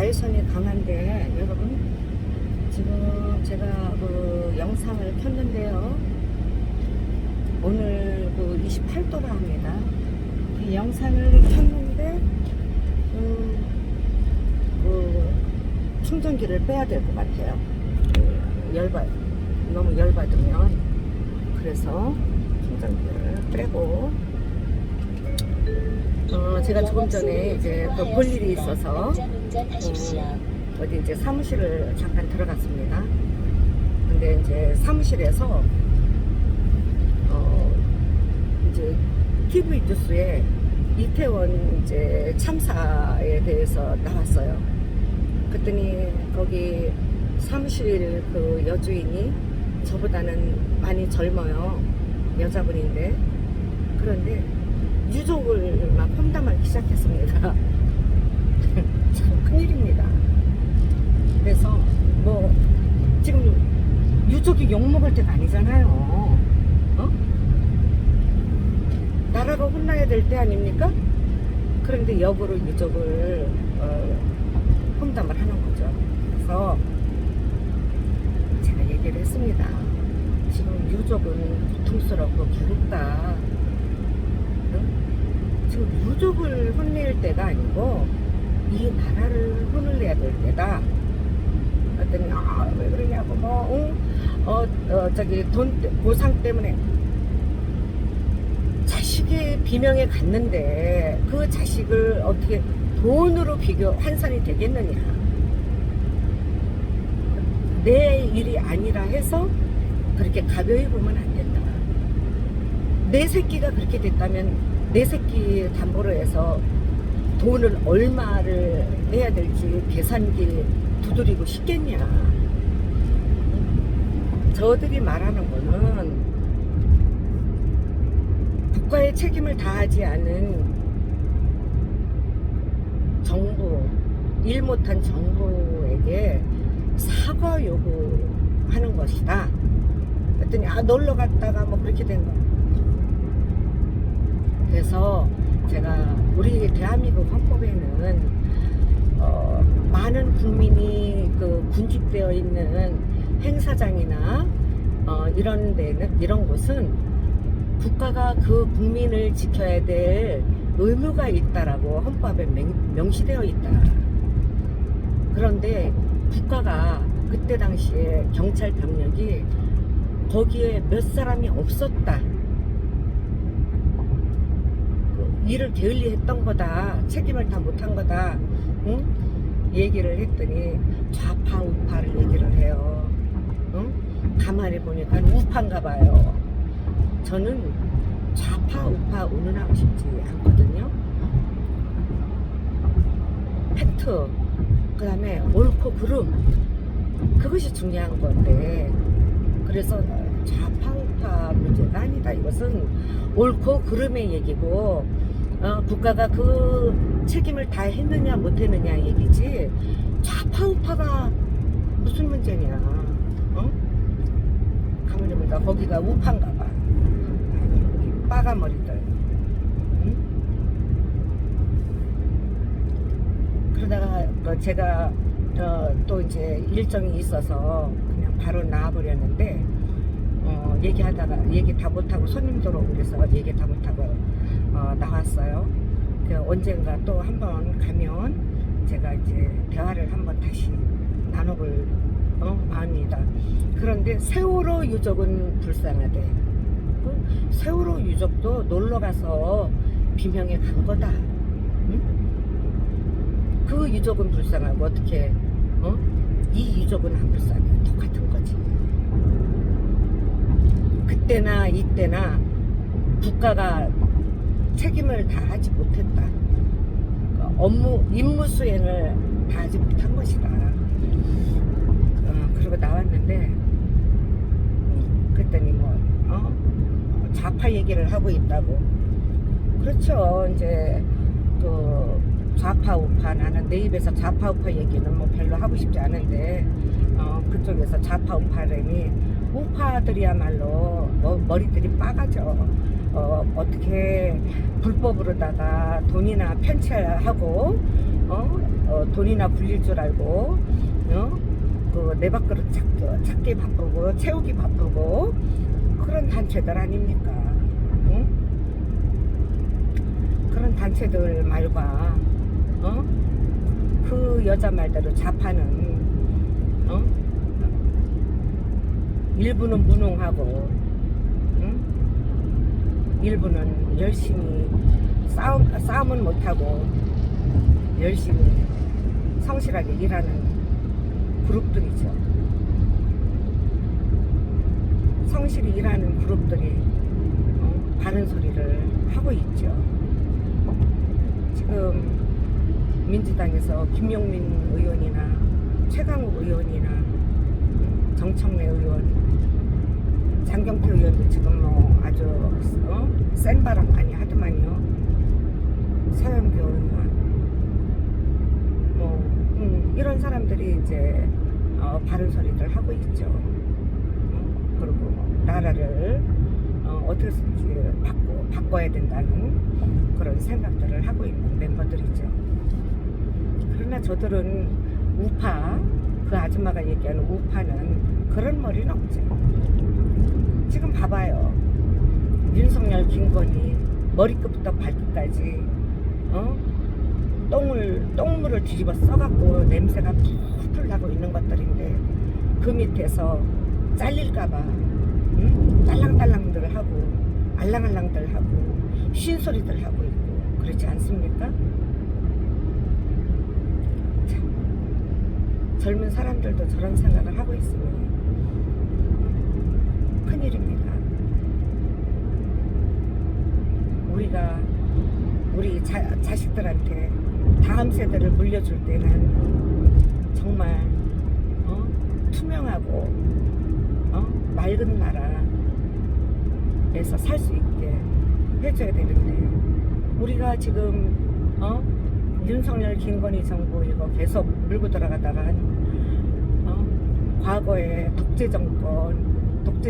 자외선이 강한데 여러분 지금 제가 그 영상을 켰는데요. 오늘 그 28도라 합니다. 이 영상을 켰는데 그 충전기를 빼야 될 것 같아요. 너무 열받으면. 그래서 충전기를 빼고 제가 조금 전에 이제 그 볼 일이 있어서 어디 이제 사무실을 잠깐 들어갔습니다. 근데 이제 사무실에서 이제 TV 뉴스에 이태원 이제 참사에 대해서 나왔어요. 그랬더니 거기 사무실 그 여주인이 저보다는 많이 젊어요. 여자분인데. 그런데 유족을 막 험담하기 시작했습니다. 참 큰일입니다. 그래서 뭐 지금 유족이 욕먹을 때가 아니잖아요. 나라가 혼나야 될 때 아닙니까? 그런데 역으로 유족을 험담을 하는 거죠. 그래서 제가 얘기를 했습니다. 지금 유족은 고통스럽고 괴롭다. 지금 유족을 혼낼 때가 아니고 이 나라를 혼내야 될 때다. 그랬더니 왜 그러냐고 저기 돈 보상 때문에 자식이 비명에 갔는데 그 자식을 어떻게 돈으로 환산이 되겠느냐. 내 일이 아니라 해서 그렇게 가벼이 보면 안 된다. 내 새끼가 그렇게 됐다면 내 새끼 담보로 해서 돈을 얼마를 내야 될지 계산기 두드리고 싶겠냐. 저들이 말하는 거는 국가의 책임을 다하지 않은 정부, 일 못한 정부에게 사과 요구하는 것이다. 그랬더니 놀러 갔다가 뭐 그렇게 된 거. 그래서 제가 우리 대한민국 헌법에는 많은 국민이 그 군집되어 있는 행사장이나 이런 데는, 이런 곳은 국가가 그 국민을 지켜야 될 의무가 있다라고 헌법에 명시되어 있다. 그런데 국가가 그때 당시에 경찰 병력이 거기에 몇 사람이 없었다. 일을 게을리했던 거다. 책임을 다 못한 거다. 응? 얘기를 했더니 좌파 우파를 얘기를 해요. 응? 가만히 보니까 우파인가 봐요. 저는 좌파 우파 운운하고 싶지 않거든요. 팩트, 그 다음에 옳고 그름, 그것이 중요한 건데, 그래서 좌파 우파 문제가 아니다. 이것은 옳고 그름의 얘기고, 국가가 그 책임을 다 했느냐 못했느냐 얘기지 좌파 우파가 무슨 문제냐. 가만히 보니까 거기가 우파인가 봐. 빠가머리들. 응? 그러다가 제가 또 이제 일정이 있어서 그냥 바로 나와버렸는데, 얘기하다가 얘기 다 못하고 손님들 오고 그래서 얘기 다 못하고 나왔어요. 언젠가 또 한번 가면 제가 이제 대화를 한번 다시 나눠볼 마음이다. 그런데 세월호 유족은 불쌍하대. 세월호 유족도 놀러가서 비명에 간 거다. 응? 그 유족은 불쌍하고 어떻게 이 유족은 안 불쌍해. 똑같은 거지. 그때나 이때나 국가가 책임을 다하지 못했다. 임무 수행을 다하지 못한 것이다. 그러고 나왔는데, 그랬더니 좌파 얘기를 하고 있다고. 그렇죠. 이제 그 좌파 우파, 나는 내 입에서 좌파 우파 얘기는 뭐 별로 하고 싶지 않은데, 그쪽에서 좌파 우파라니 우파들이야말로 머리들이 빠가죠. 어떻게 불법으로다가 돈이나 편취하고 돈이나 굴릴 줄 알고 내 밥그릇 찾기 바쁘고 채우기 바쁘고 그런 단체들 아닙니까? 응? 그런 단체들 말과 그 여자 말대로 좌파는 일부는 무능하고 일부는 열심히 싸움은 못하고 열심히 성실하게 일하는 그룹들이죠. 성실히 일하는 그룹들이 바른 소리를 하고 있죠. 지금 민주당에서 김용민 의원이나 최강욱 의원이나 정청래 의원, 장경태 의원도 지금 뭐 아주 센 발언 많이 하더만요. 서영교 의원 뭐 이런 사람들이 이제 바른 소리를 하고 있죠. 그리고 나라를 어떻게든지 바꿔야 된다는 그런 생각들을 하고 있는 멤버들이죠. 그러나 저들은 우파, 그 아줌마가 얘기하는 우파는 그런 머리는 없죠. 지금 봐봐요. 윤석열, 김건희 머리끝부터 발끝까지 똥물을 뒤집어 써갖고 냄새가 풀풀 나고 있는 것들인데 그 밑에서 잘릴까봐 딸랑딸랑들 하고 알랑알랑들 하고 쉰소리들 하고 있고 그렇지 않습니까? 참, 젊은 사람들도 저런 생각을 하고 있으니 큰일입니다. 우리가 우리 자식들한테 다음 세대를 물려줄 때는 정말 투명하고 맑은 나라에서 살 수 있게 해줘야 되는데 우리가 지금 윤석열 김건희 정부 이거 계속 물고 들어가다가 과거에 독재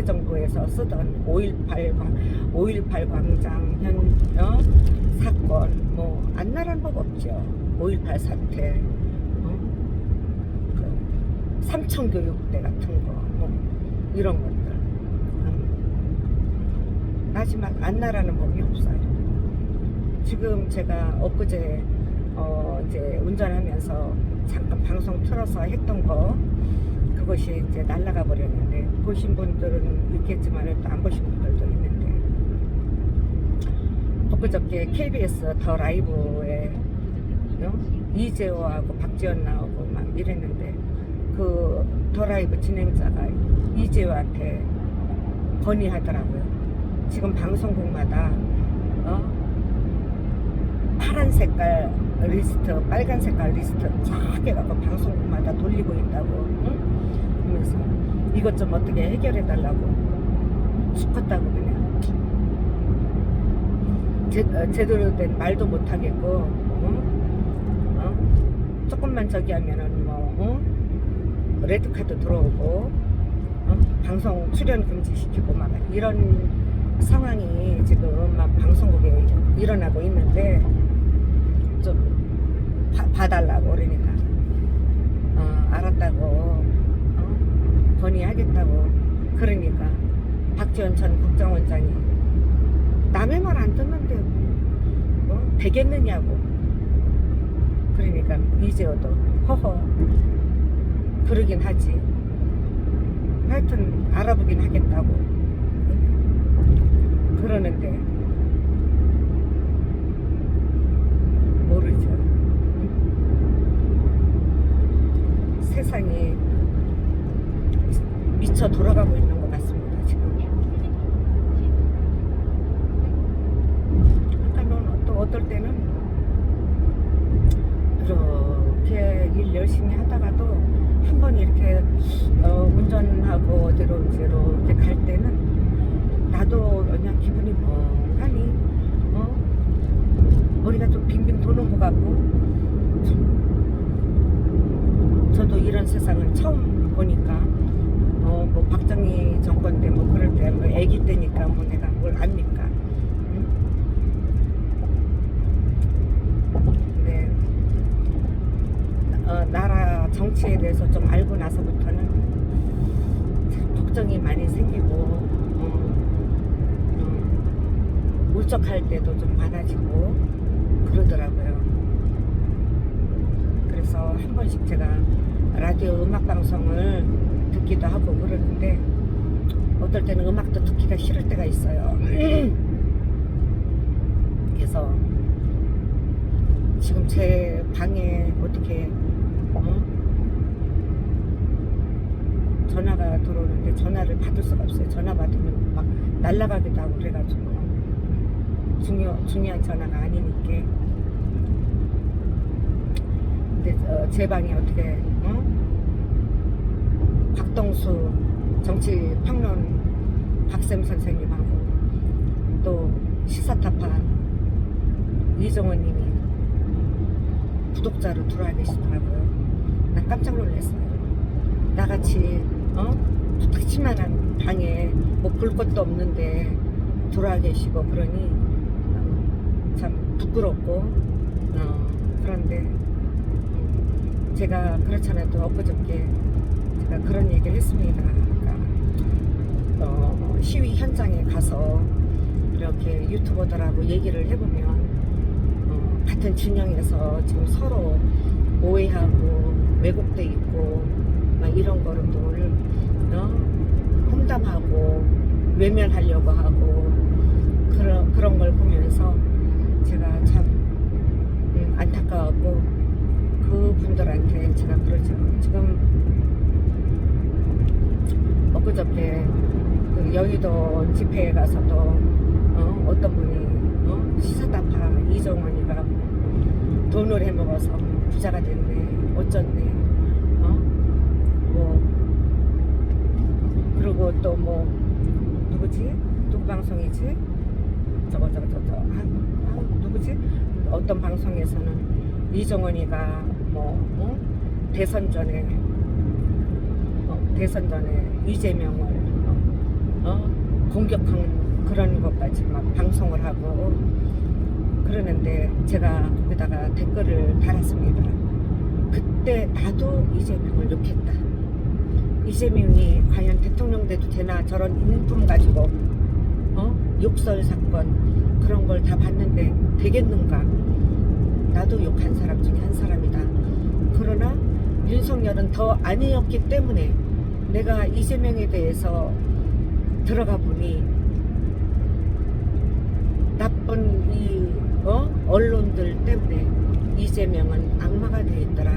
정부에서 쓰던 5.18 광장 사건 뭐 안 나란 법 없죠. 5.18 사태, 그 삼청교육대 같은 거 뭐 이런 것들 하지만 안 나라는 법이 없어요. 지금 제가 엊그제 이제 운전하면서 잠깐 방송 틀어서 했던 거 그것이 이제 날아가 버렸는데 보신 분들은 있겠지만 또 안 보신 분들도 있는데 엊그저께 KBS 더 라이브에 이재호하고 박지원 나오고 막 이랬는데 그 더 라이브 진행자가 이재호한테 건의하더라고요. 지금 방송국마다 파란 색깔 리스트, 빨간 색깔 리스트 쫙 해갖고 방송국마다 돌리고 있다고 그러면서 이것 좀 어떻게 해결해 달라고 죽었다고 그냥 제대로 된 말도 못하겠고 조금만 저기 하면은 뭐 레드카드 들어오고 방송 출연 금지시키고 막 이런 상황이 지금 막 방송국에 일어나고 있는데 좀 봐달라고 그러니까 알았다고 건의하겠다고 그러니까 박지원 전 국정원장이 남의 말 안 듣는데 되겠느냐고 그러니까 이재호도 허허 그러긴 하지 하여튼 알아보긴 하겠다고 그러는데 모르죠. 세상이 미쳐 돌아가고 있는 것 같습니다 지금. 그러니까 너는 또 어떨 때는 이렇게 일 열심히 하다가도 한번 이렇게 운전하고 어디로 이렇게 갈 때는 나도 그냥 기분이 멍하니 머리가 좀 빙빙 도는 것 같고 저도 이런 세상을 처음 보니까 뭐 박정희 정권 때 뭐 그럴 때 뭐 애기 때니까 뭐 내가 뭘 압니까? 응? 근데 나라 정치에 대해서 좀 알고 나서부터는 참 걱정이 많이 생기고 울적할 때도 좀 많아지고 그러더라고요. 그래서 한 번씩 제가 라디오 음악 방송을 듣기도 하고 그러는데 어떨 때는 음악도 듣기가 싫을 때가 있어요. 그래서 지금 제 방에 어떻게 전화가 들어오는데 전화를 받을 수가 없어요. 전화 받으면 막 날아가기도 하고 그래가지고 중요한 전화가 아니니까. 근데 제 방에 어떻게 박동수 정치평론 박쌤 선생님하고 또 시사타파 이정원님이 구독자로 들어와 계시더라고요. 난 깜짝 놀랐어요. 나같이 푸탁치만한 방에 뭐 볼 것도 없는데 들어와 계시고 그러니 참 부끄럽고 그런데 제가 그렇잖아도 엊그저께 제가 그런 얘기를 했습니다. 그러니까 시위 현장에 가서 이렇게 유튜버들하고 얘기를 해보면 같은 진영에서 지금 서로 오해하고 왜곡돼 있고 막 이런 거로도 험담하고 외면하려고 하고 그런 걸 보면서 제가 참 안타까웠고 그분들한테 제가 그러죠. 지금 엊그저께 그 여의도 집회에 가서도 어떤 분이 시사타파 이정원이가 돈을 해먹어서 부자가 됐네 어쩌네 뭐 그리고 또 뭐 누구지? 누구 방송이지? 저거 누구지? 어떤 방송에서는 이정원이가 뭐 대선 전에 이재명을 공격한 그런 것까지 막 방송을 하고 그러는데 제가 거기다가 댓글을 달았습니다. 그때 나도 이재명을 욕했다. 이재명이 과연 대통령 돼도 되나 저런 인품 가지고 욕설 사건 그런 걸 다 봤는데 되겠는가. 나도 욕한 사람 중에 한 사람이다. 그러나 윤석열은 더 아니었기 때문에 내가 이재명에 대해서 들어가 보니 나쁜 이 언론들 때문에 이재명은 악마가 되어 있더라.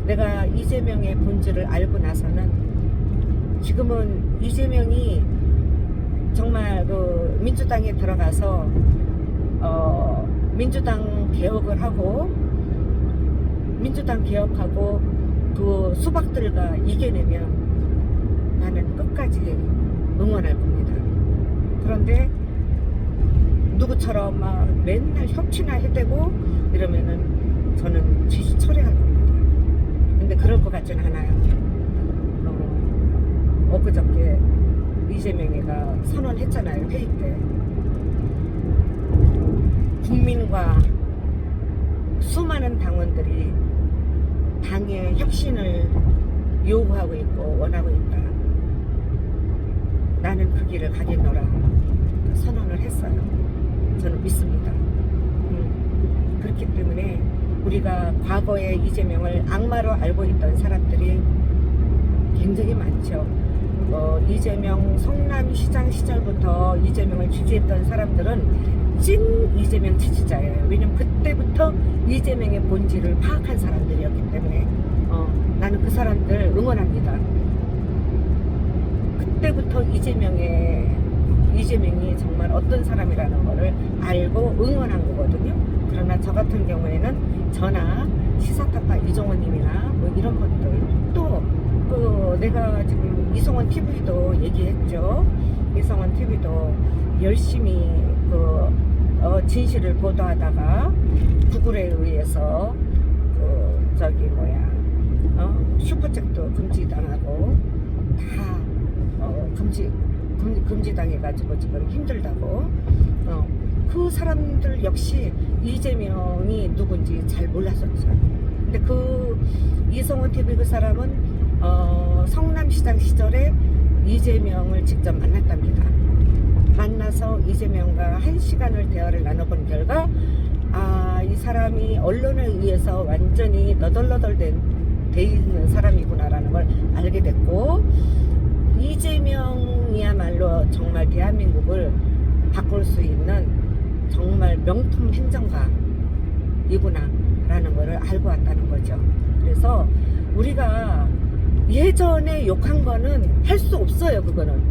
내가 이재명의 본질을 알고 나서는 지금은 이재명이 정말 그 민주당에 들어가서 민주당 개혁하고 그 수박들과 이겨내면 나는 끝까지 응원할 겁니다. 그런데 누구처럼 막 맨날 협치나 해대고 이러면은 저는 지시 처리할 겁니다. 근데 그럴 것 같지는 않아요. 엊그저께 이재명이가 선언했잖아요. 회의 때 국민과 수많은 당원들이 당의 혁신을 요구하고 있고 원하고 있다. 나는 그 길을 가겠노라 선언을 했어요. 저는 믿습니다. 그렇기 때문에 우리가 과거에 이재명을 악마로 알고 있던 사람들이 굉장히 많죠. 이재명 성남시장 시절부터 이재명을 지지했던 사람들은 찐 이재명 지지자예요. 왜냐면 그때부터 이재명의 본질을 파악한 사람들이었기 때문에 나는 그 사람들 응원합니다. 그때부터 이재명이 정말 어떤 사람이라는 거를 알고 응원한 거거든요. 그러나 저 같은 경우에는 저나 시사타파 이정원님이나 뭐 이런 것들 또 그 내가 지금 이성원 TV도 얘기했죠. 이성원 TV도 열심히 그 진실을 보도하다가 구글에 의해서 그 저기 슈퍼챗도 금지당하고 다 금지당해가지고 지금 힘들다고. 그 사람들 역시 이재명이 누군지 잘 몰랐었죠. 근데 그 이성원 TV 그 사람은 성남시장 시절에 이재명을 직접 만났답니다. 만나서 이재명과 1시간을 대화를 나눠본 결과 이 사람이 언론에 의해서 완전히 너덜너덜 돼 있는 사람이구나라는 걸 알게 됐고, 이재명이야말로 정말 대한민국을 바꿀 수 있는 정말 명품 행정가이구나라는 것을 알고 왔다는 거죠. 그래서 우리가 예전에 욕한 거는 할 수 없어요. 그거는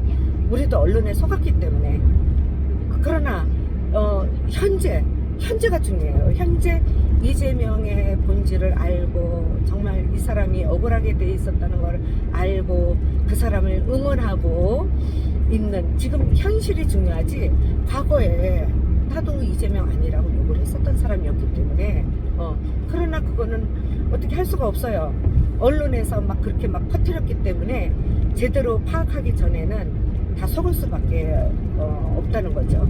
우리도 언론에 속았기 때문에. 그러나 현재가 중요해요. 현재 이재명의 본질을 알고 정말 이 사람이 억울하게 돼 있었다는 걸 알고 그 사람을 응원하고 있는 지금 현실이 중요하지, 과거에 나도 이재명 아니라고 욕을 했었던 사람이었기 때문에 그러나 그거는 어떻게 할 수가 없어요. 언론에서 막 그렇게 막 퍼뜨렸기 때문에 제대로 파악하기 전에는 다 속을 수밖에 없다는 거죠.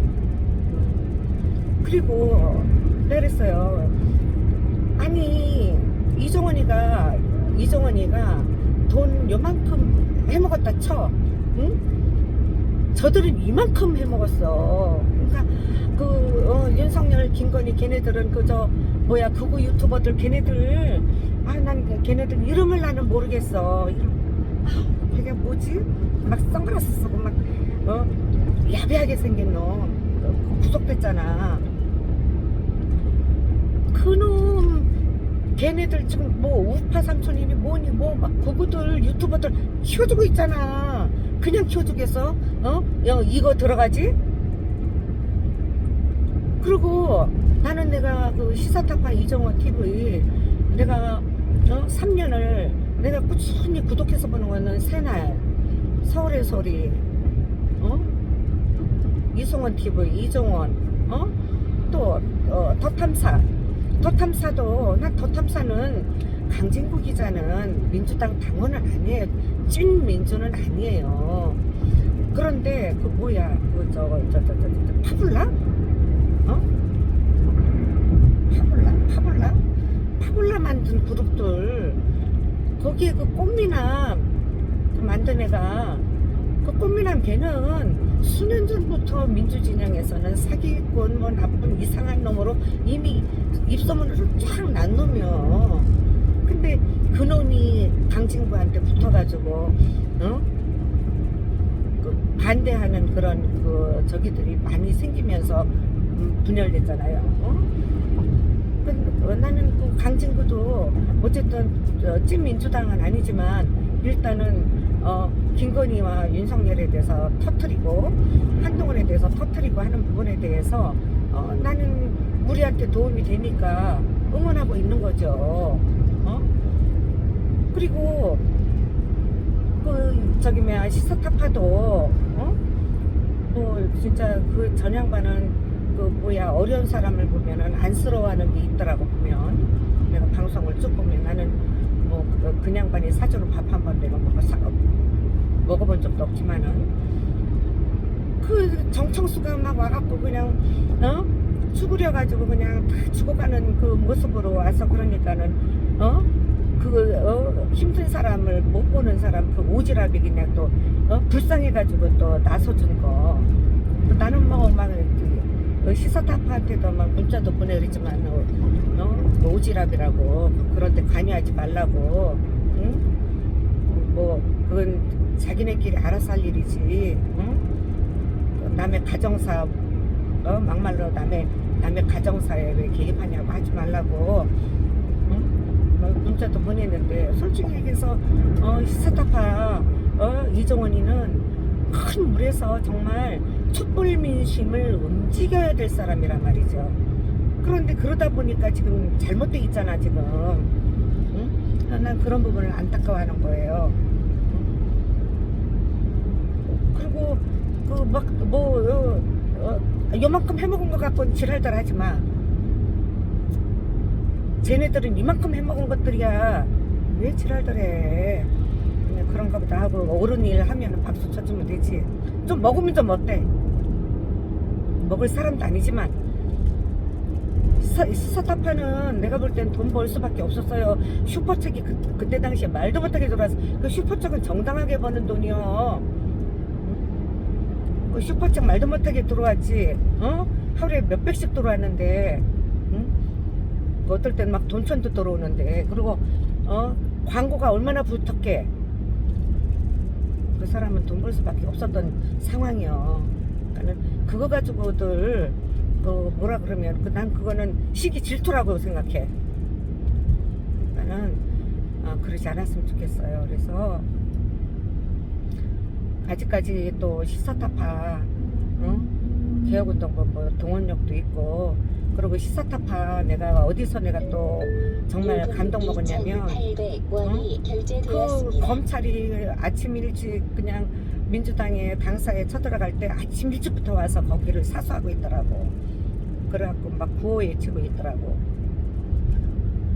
그리고 그랬어요. 아니 이정원이가 돈 요만큼 해먹었다 쳐, 응? 저들은 이만큼 해먹었어. 그러니까 윤석열, 김건희 걔네들은 그저 극우 유튜버들 걔네들 난 걔네들 이름을 나는 모르겠어. 걔가 뭐지? 막 선글라스 쓰고 막 야비하게 생긴 놈 구속됐잖아. 그놈 걔네들 지금 뭐 우파 삼촌이니 뭐니 뭐 막 구구들 유튜버들 키워주고 있잖아. 그냥 키워주겠어? 이거 들어가지? 그리고 나는 내가 그 시사타파 이정원 TV 내가 3년을 내가 꾸준히 구독해서 보는 거는 새날, 서울의 소리, 이성원 TV, 이정원, 또 더탐사도 난 더탐사는 강진구 기자는 민주당 당원은 아니에요. 찐 민주는 아니에요. 그런데 그 뭐야 파블라? 파블라 만든 그룹들 거기에 그 꽃미남 그 만든 애가 그 꽃미남 걔는 수년 전부터 민주진영에서는 사기꾼 뭐 나쁜 이상한 놈으로 이미 입소문을 쫙 난 놈이요. 근데 그 놈이 강진구한테 붙어가지고 그 반대하는 그런 그 저기들이 많이 생기면서 분열됐잖아요. 나는 그 강진구도 어쨌든 찐민주당은 아니지만 일단은 김건희와 윤석열에 대해서 터뜨리고 한동훈에 대해서 터뜨리고 하는 부분에 대해서 나는 우리한테 도움이 되니까 응원하고 있는 거죠. 그리고 그 시사타파도 진짜 그 전향반은 그 뭐야 어려운 사람을 보면은 안쓰러워하는 게 있더라고. 보면 내가 방송을 쭉 보면 나는 뭐 그 양반이 사주로 밥 한 번 내가 먹어본 적도 없지만은 그 정청수가 막 와갖고 그냥 죽으려가지고 그냥 다 죽어가는 그 모습으로 와서 그러니까는 힘든 사람을 못 보는 사람 그 오지랖이 그냥 또 불쌍해가지고 또 나서준 거. 나는 막 시사타파한테도 막 문자도 보내그랬지만 오지랖이라고 그런데 관여하지 말라고. 응? 뭐 그건 자기네끼리 알아서 할 일이지. 응? 남의 가정사 막말로 남의 가정사에 왜 개입하냐고 하지 말라고. 응? 문자도 보냈는데 솔직히 얘기해서 시사타파 이정원이는 큰 물에서 정말 촛불 민심을 움직여야 될 사람이란 말이죠. 그런데 그러다 보니까 지금 잘못돼 있잖아 지금. 응? 난 그런 부분을 안타까워하는 거예요. 그리고 그 막 요만큼 해먹은 것 갖고 지랄들 하지 마. 쟤네들은 이만큼 해먹은 것들이야. 왜 지랄들 해. 그냥 그런가 보다 하고 옳은 일 하면 박수 쳐주면 되지. 좀 먹으면 좀 어때? 먹을 사람도 아니지만 시사타파는 내가 볼 땐 돈 벌 수밖에 없었어요. 슈퍼책이 그때 당시에 말도 못하게 들어와서, 그 슈퍼책은 정당하게 버는 돈이요. 그 슈퍼책 말도 못하게 들어왔지. 하루에 몇백씩 들어왔는데, 그 어떨 땐 막 돈천도 들어오는데, 그리고 광고가 얼마나 붙었게. 그 사람은 돈 벌 수밖에 없었던 상황이요. 그러니까는 그거 가지고들 그 뭐라 그러면 난 그거는 시기 질투라고 생각해. 나는 그러지 않았으면 좋겠어요. 그래서 아직까지 또 시사타파 개혁운동 뭐 동원력도 있고, 그리고 시사타파 내가 어디서 내가 또 정말 감동 먹었냐면 그 검찰이 아침 일찍 그냥 민주당의 당사에 쳐들어갈 때 아침 일찍부터 와서 거기를 사수하고 있더라고. 그래갖고 막 구호 외치고 있더라고.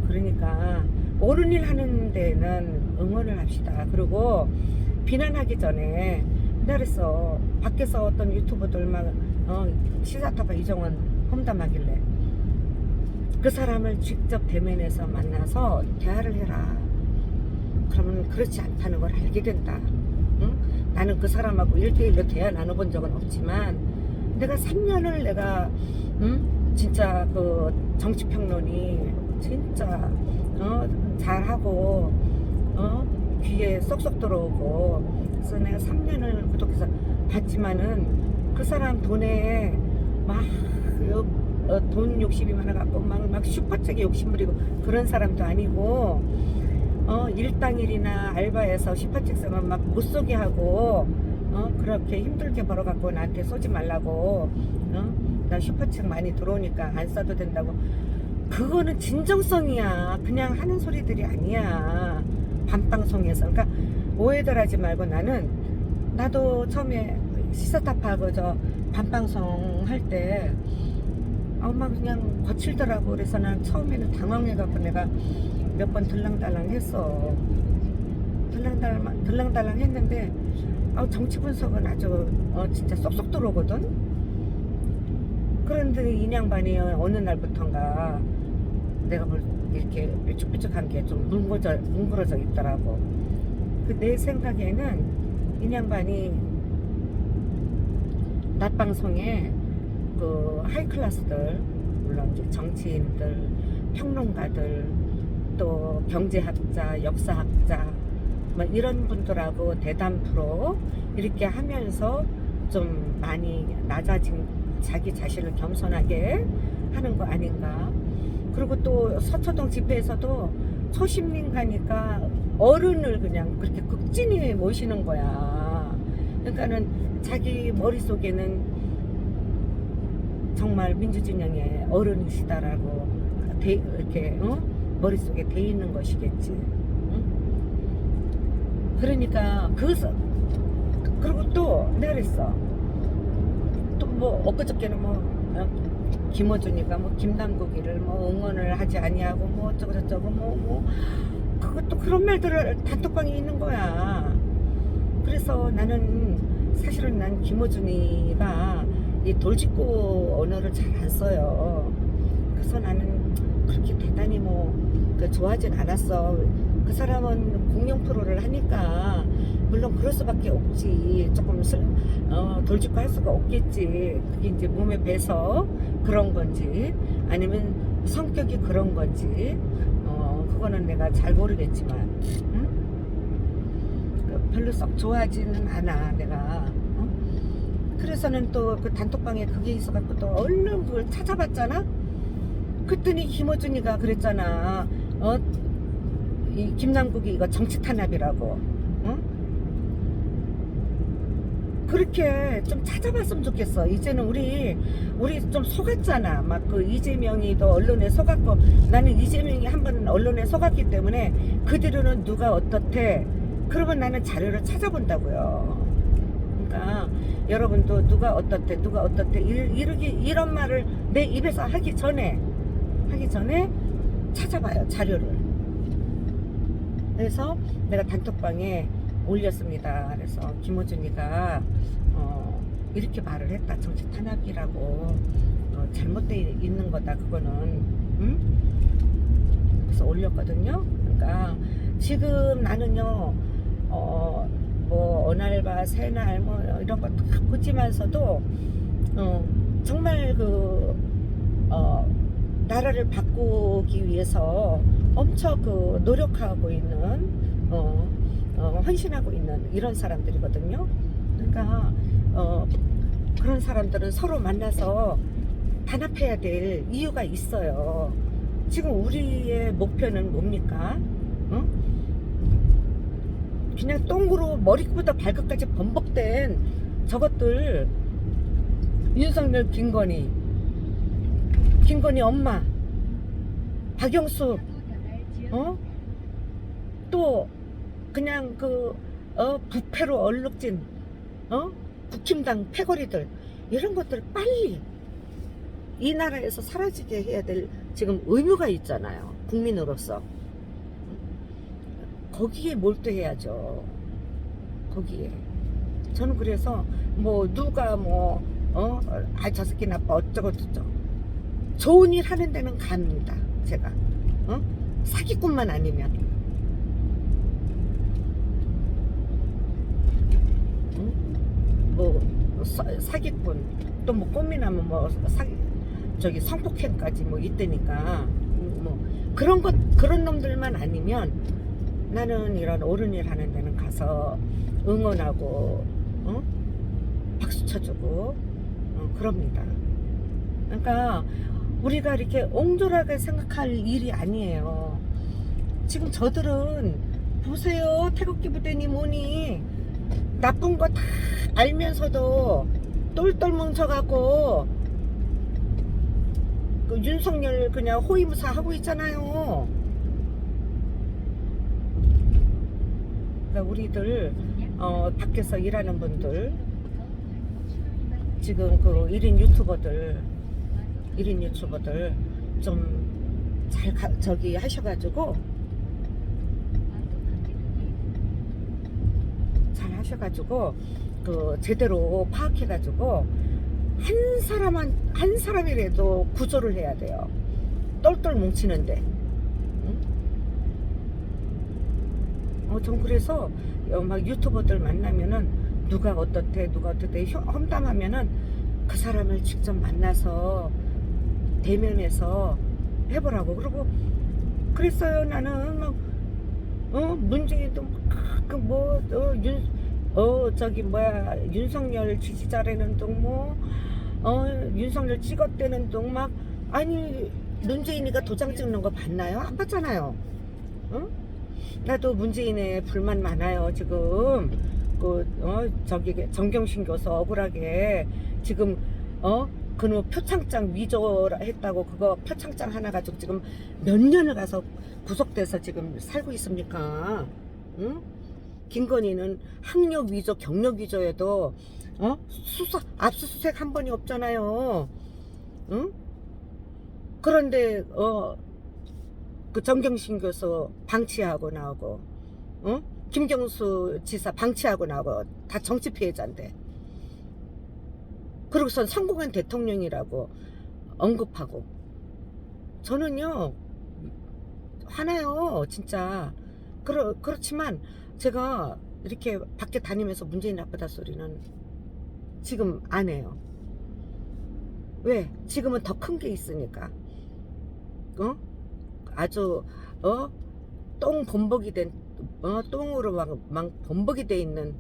그러니까 옳은 일 하는 데는 응원을 합시다. 그리고 비난하기 전에 내가 그랬어. 밖에서 어떤 유튜버들 막 시사타파 이정원 험담하길래 그 사람을 직접 대면해서 만나서 대화를 해라. 그러면 그렇지 않다는 걸 알게 된다. 응? 나는 그 사람하고 1대1로 대화 나눠본 적은 없지만 내가 3년을 내가 진짜 그 정치평론이 진짜 잘하고 귀에 쏙쏙 들어오고, 그래서 내가 3년을 구독해서 봤지만은 그 사람 돈에 막 돈 욕심이 많아갖고 막 슈퍼책에 욕심 부리고 그런 사람도 아니고, 일당일이나 알바해서 슈퍼책 쓰면 막 못 쏘게 하고 그렇게 힘들게 벌어갖고 나한테 쏘지 말라고, 나 슈퍼책 많이 들어오니까 안 써도 된다고. 그거는 진정성이야. 그냥 하는 소리들이 아니야. 밤방송에서. 그러니까 오해들 하지 말고, 나도 처음에 시사타파 그저 밤방송 할 때 막 그냥 거칠더라고. 그래서 난 처음에는 당황해갖고 내가 몇 번 들랑달랑 했어. 들랑달랑 했는데 정치 분석은 아주 진짜 쏙쏙 들어오거든. 그런데 이 양반이 어느 날부턴가 내가 이렇게 삐쭉삐쭉한 게 좀 뭉그러져 있더라고. 내 생각에는 이 양반이 낮방송에 그 하이클래스들, 물론 이제 정치인들, 평론가들, 또 경제학자, 역사학자 뭐 이런 분들하고 대담 프로 이렇게 하면서 좀 많이 낮아진 자기 자신을 겸손하게 하는 거 아닌가. 그리고 또 서초동 집회에서도 초심님 가니까 어른을 그냥 그렇게 극진히 모시는 거야. 그러니까는 자기 머릿속에는 정말 민주진영의 어른이시다라고 이렇게 머릿속에 돼 있는 것이겠지. 그러니까 그리고 또 내가 그랬어. 또 뭐 엊그저께는 김어준이가 김남국이를 응원을 하지 아니하고 어쩌고 저쩌고 그것도 그런 말들을 단톡방에 있는 거야. 그래서 나는 사실은 난 김어준이가 이 돌직구 언어를 잘 안 써요. 그래서 나는 그렇게 대단히 좋아하진 않았어. 그 사람은 공영 프로를 하니까 물론 그럴 수밖에 없지. 조금 돌직구 할 수가 없겠지. 그게 이제 몸에 배서 그런 건지 아니면 성격이 그런 건지 그거는 내가 잘 모르겠지만 별로 썩 좋아하지는 않아 내가. 그래서는 또 그 단톡방에 그게 있어갖고 또 얼른 그걸 찾아봤잖아. 그랬더니 김어준이가 그랬잖아. 이 김남국이 이거 정치 탄압이라고. 그렇게 좀 찾아봤으면 좋겠어. 이제는 우리 좀 속았잖아. 막 그 이재명이도 언론에 속았고, 나는 이재명이 한번 언론에 속았기 때문에 그 뒤로는 누가 어떻대. 그러면 나는 자료를 찾아본다고요. 그러니까 여러분도 누가 어떻대 이런 말을 내 입에서 하기 전에 찾아봐요, 자료를. 그래서 내가 단톡방에 올렸습니다. 그래서 김어준이가 이렇게 말을 했다. 정치 탄압이라고 잘못되어 있는 거다 그거는. 응? 그래서 올렸거든요. 그러니까 지금 나는요 뭐 어날바 새날 뭐 이런 거 다 보지만서도 정말 나라를 바꾸기 위해서 엄청 노력하고 있는 헌신하고 있는 이런 사람들이거든요. 그러니까 그런 사람들은 서로 만나서 단합해야 될 이유가 있어요. 지금 우리의 목표는 뭡니까? 그냥 똥으로 머리부터 발끝까지 범벅된 저것들, 윤석열, 김건희 엄마, 박영수, 또 그냥 부패로 얼룩진 국힘당 패거리들, 이런 것들 빨리 이 나라에서 사라지게 해야 될 지금 의무가 있잖아요. 국민으로서 거기에 몰두해야죠. 거기에. 저는 그래서 뭐 누가 저 새끼 나빠 어쩌고 저쩌고 좋은 일 하는 데는 갑니다. 제가 사기꾼만 아니면. 뭐 사기꾼 또 뭐 꽃미나면 뭐 저기 성폭행까지 뭐 있다니까. 뭐 그런 놈들만 아니면 나는 이런 옳은 일 하는 데는 가서 응원하고 박수 쳐주고 그럽니다. 그러니까 우리가 이렇게 옹졸하게 생각할 일이 아니에요. 지금 저들은 보세요. 태극기 부대니 뭐니 나쁜 거 다 알면서도 똘똘 뭉쳐갖고 윤석열 그냥 호위무사 하고 있잖아요. 그러니까 우리들 밖에서 일하는 분들 지금 1인 유튜버들 좀 잘 하셔가지고 제대로 파악해가지고 한 사람이라도 구조를 해야 돼요. 똘똘 뭉치는데. 전 그래서 막 유튜버들 만나면은 누가 어떻대 험담하면은 그 사람을 직접 만나서 대면해서 해보라고 그러고 그랬어요. 나는 막 문재인도 윤석열 지지자라는 둥 윤석열 찍었대는 둥 막 아니 문재인이가 도장 찍는 거 봤나요? 안 봤잖아요. 나도 문재인에 불만 많아요. 지금 정경심 교수 억울하게 지금 그놈 표창장 위조라 했다고 그거 표창장 하나 가지고 지금 몇 년을 가서 구속돼서 지금 살고 있습니까? 응? 김건희는 학력 위조, 경력 위조에도 압수수색 한 번이 없잖아요. 응? 그런데 그 정경심 교수 방치하고 나오고 김경수 지사 방치하고 나오고 다 정치 피해자인데 그러고선 성공한 대통령이라고 언급하고 저는요 화나요 진짜. 그렇지만 제가 이렇게 밖에 다니면서 문재인 나쁘다 소리는 지금 안 해요. 왜? 지금은 더 큰 게 있으니까. 아주 똥 범벅이 된 똥으로 막 범벅이 돼 있는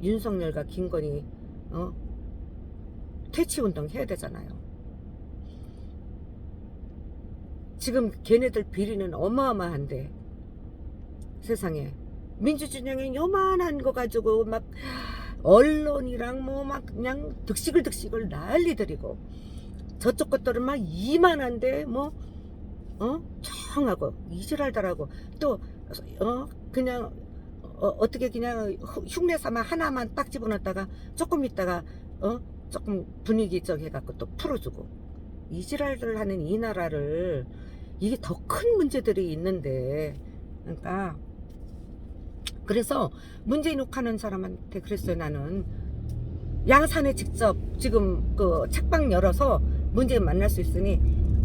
윤석열과 김건희 퇴치운동 해야 되잖아요. 지금 걔네들 비리는 어마어마한데 세상에 민주진영에 요만한 거 가지고 막 언론이랑 막 그냥 득식을 난리들이고 저쪽 것들은 막 이만한데 청하고 이질할더라고. 또 그냥 어떻게 그냥 흉내 삼아 하나만 딱 집어넣다가 조금 있다가 조금 분위기 해갖고 또 풀어주고 이질할들 하는 이 나라를 이게 더 큰 문제들이 있는데 그러니까 그래서 문재인 욕하는 사람한테 그랬어요. 나는 양산에 직접 지금 그 책방 열어서 문재인 만날 수 있으니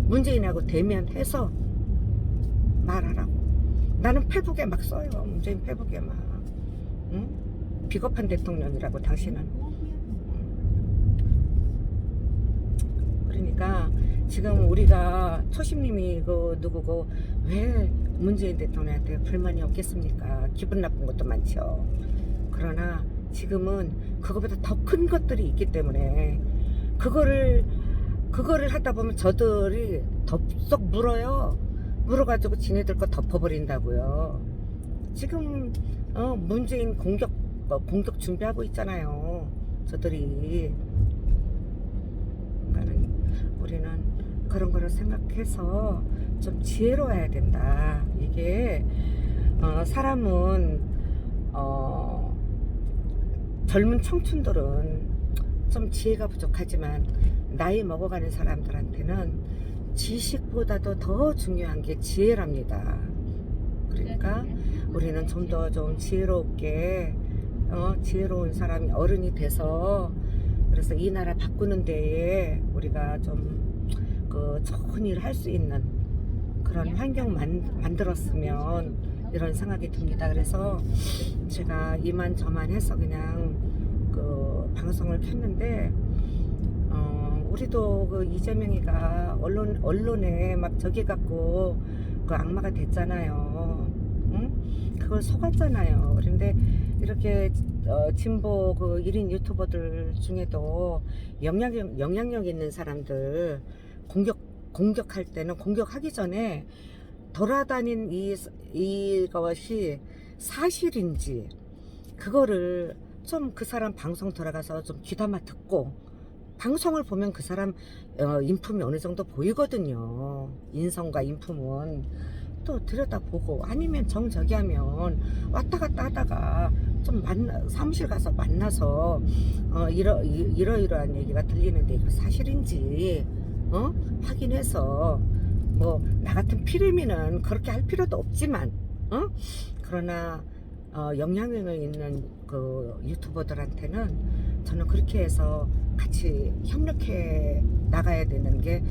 문재인하고 대면해서 말하라고. 나는 페북에 막 써요. 문재인 페북에 막. 응? 비겁한 대통령이라고 당신은. 그러니까 지금 우리가 초심님이 그 누구고 왜 문재인 대통령한테 불만이 없겠습니까? 기분 나쁜 것도 많죠. 그러나 지금은 그거보다 더 큰 것들이 있기 때문에 그거를 하다 보면 저들이 덥석 물어요. 물어가지고 지네들 거 덮어버린다고요. 지금 문재인 공격 준비하고 있잖아요. 저들이. 그러니까는 우리는 그런 거를 생각해서 좀 지혜로워야 된다. 이게 사람은 젊은 청춘들은 좀 지혜가 부족하지만 나이 먹어가는 사람들한테는 지식보다도 더 중요한 게 지혜랍니다. 그러니까 우리는 좀 더 좀 지혜롭게 지혜로운 사람이 어른이 돼서 그래서 이 나라 바꾸는 데에 우리가 좀 그 좋은 일 할 수 있는 그런 환경 만들었으면 이런 생각이 듭니다. 그래서 제가 이만저만 해서 그냥 그 방송을 켰는데 우리도 그 이재명이가 언론에 막 저기 갖고 그 악마가 됐잖아요. 응? 그걸 속았잖아요. 그런데 이렇게 진보 그 1인 유튜버들 중에도 영향력 있는 사람들 공격할 때는 공격하기 전에 돌아다닌 이것이 사실인지 그거를 좀 그 사람 방송 들어가서 좀 귀담아 듣고 방송을 보면 그 사람 인품이 어느 정도 보이거든요. 인성과 인품은 또 들여다보고 아니면 정저기하면 왔다 갔다 하다가 좀 사무실 가서 만나서 이러이러한 얘기가 들리는데 이거 사실인지 확인해서 뭐 나 같은 피레미는 그렇게 할 필요도 없지만 그러나 영향력을 있는 그 유튜버들한테는 저는 그렇게 해서 같이 협력해 나가야 되는 게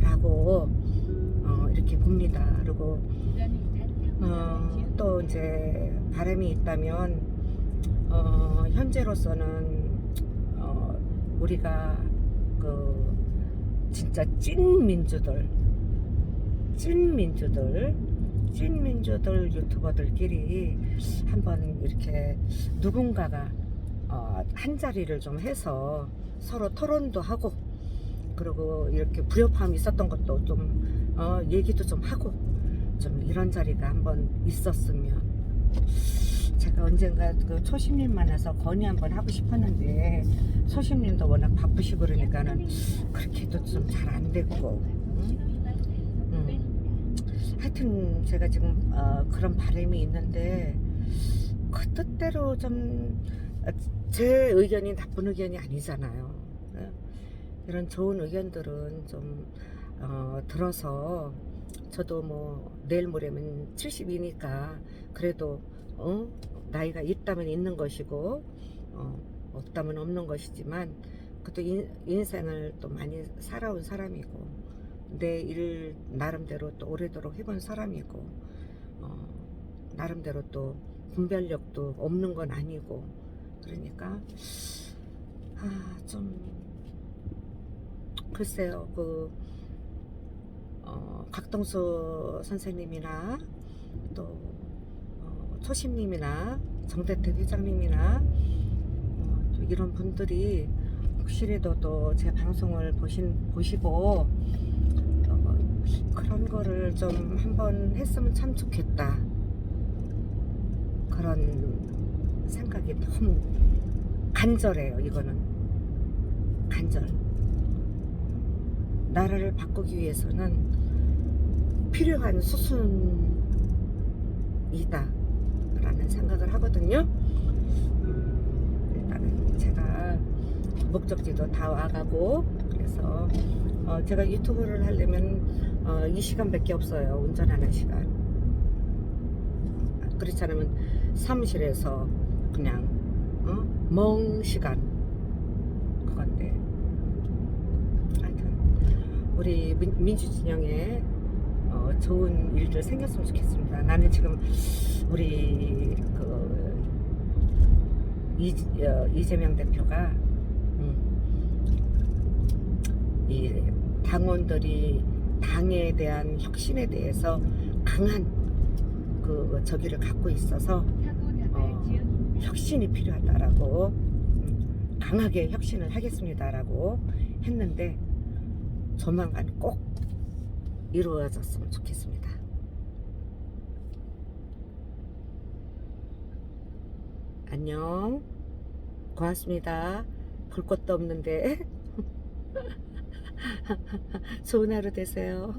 맞다라고 이렇게 봅니다. 그리고 또 이제 바람이 있다면 현재로서는 우리가 그 진짜 찐 민주들 유튜버들끼리 한번 이렇게 누군가가 한 자리를 좀 해서 서로 토론도 하고 그리고 이렇게 불협화음이 있었던 것도 좀 얘기도 좀 하고 좀 이런 자리가 한번 있었으면 제가 언젠가 그 초심님 만나서 건의 한번 하고 싶었는데 초심님도 워낙 바쁘시고 그러니까는 그렇게도 좀 잘 안 됐고 하여튼 제가 지금 그런 바람이 있는데 그 뜻대로 좀 제 의견이 나쁜 의견이 아니잖아요. 이런 좋은 의견들은 좀 들어서 저도 뭐 내일 모레면 70이니까 그래도 나이가 있다면 있는 것이고 없다면 없는 것이지만 그것도 인생을 또 많이 살아온 사람이고 내 일 나름대로 또 오래도록 해본 사람이고 나름대로 또 분별력도 없는 건 아니고 그러니까 좀 글쎄요 그 각동수 선생님이나 또 초심님이나 정대택 회장님이나 또 이런 분들이 혹시라도 또 제 방송을 보시고 그런 거를 좀 한번 했으면 참 좋겠다 그런 생각이 너무 간절해요. 이거는 간절. 나라를 바꾸기 위해서는 필요한 수순이다 라는 생각을 하거든요. 일단은 제가 목적지도 다 와가고 그래서 제가 유튜브를 하려면 이 시간밖에 없어요. 운전하는 시간. 그렇지 않으면 사무실에서 그냥 멍 시간 그건데 우리 민주진영에 좋은 일들 생겼으면 좋겠습니다. 나는 지금 우리 이재명 대표가 이 당원들이 당에 대한 혁신에 대해서 강한 저기를 갖고 있어서 혁신이 필요하다라고 강하게 혁신을 하겠습니다라고 했는데 조만간 꼭 이루어졌으면 좋겠습니다. 안녕. 고맙습니다. 볼 것도 없는데 좋은 하루 되세요.